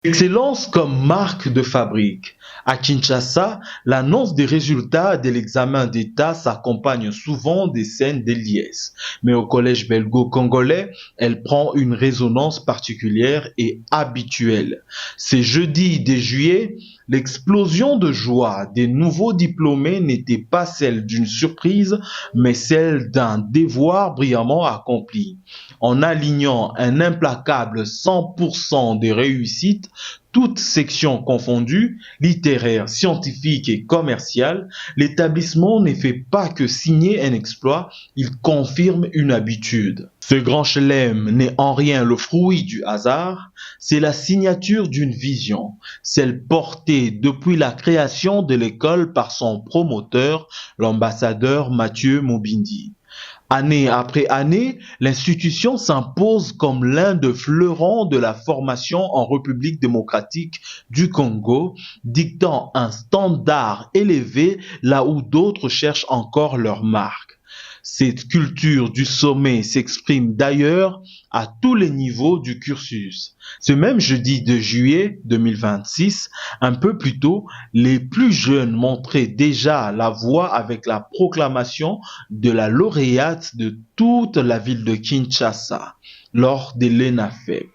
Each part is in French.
Excellence comme marque de fabrique. À Kinshasa, l'annonce des résultats de l'examen d'État s'accompagne souvent des scènes de liesse. Mais au collège belgo-congolais, elle prend une résonance particulière et habituelle. C'est jeudi 2 juillet, l'explosion de joie des nouveaux diplômés n'était pas celle d'une surprise, mais celle d'un devoir brillamment accompli. En alignant un implacable 100% de réussite, toutes sections confondues, littéraires, scientifiques et commerciales, l'établissement ne fait pas que signer un exploit, il confirme une habitude. Ce grand chelem n'est en rien le fruit du hasard, c'est la signature d'une vision, celle portée depuis la création de l'école par son promoteur, l'ambassadeur Mathieu Mobindi. Année après année, l'institution s'impose comme l'un des fleurons de la formation en République démocratique du Congo, dictant un standard élevé là où d'autres cherchent encore leur marque. Cette culture du sommet s'exprime d'ailleurs à tous les niveaux du cursus. Ce même jeudi 2 juillet 2026, un peu plus tôt, les plus jeunes montraient déjà la voie avec la proclamation de la lauréate de toute la ville de Kinshasa lors de l'ENAFEP.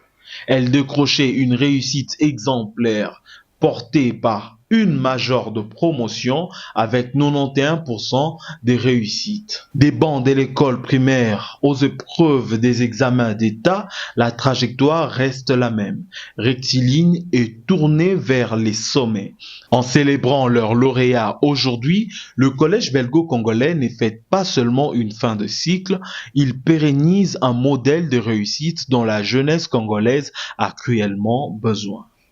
Elle décrochait une réussite exemplaire portée par une majeure de promotion avec 91% de réussite. Des bancs de l'école primaire aux épreuves des examens d'État, la trajectoire reste la même, rectiligne et tournée vers les sommets. En célébrant leur lauréat aujourd'hui, le collège belgo-congolais ne fête pas seulement une fin de cycle, il pérennise un modèle de réussite dont la jeunesse congolaise a cruellement besoin.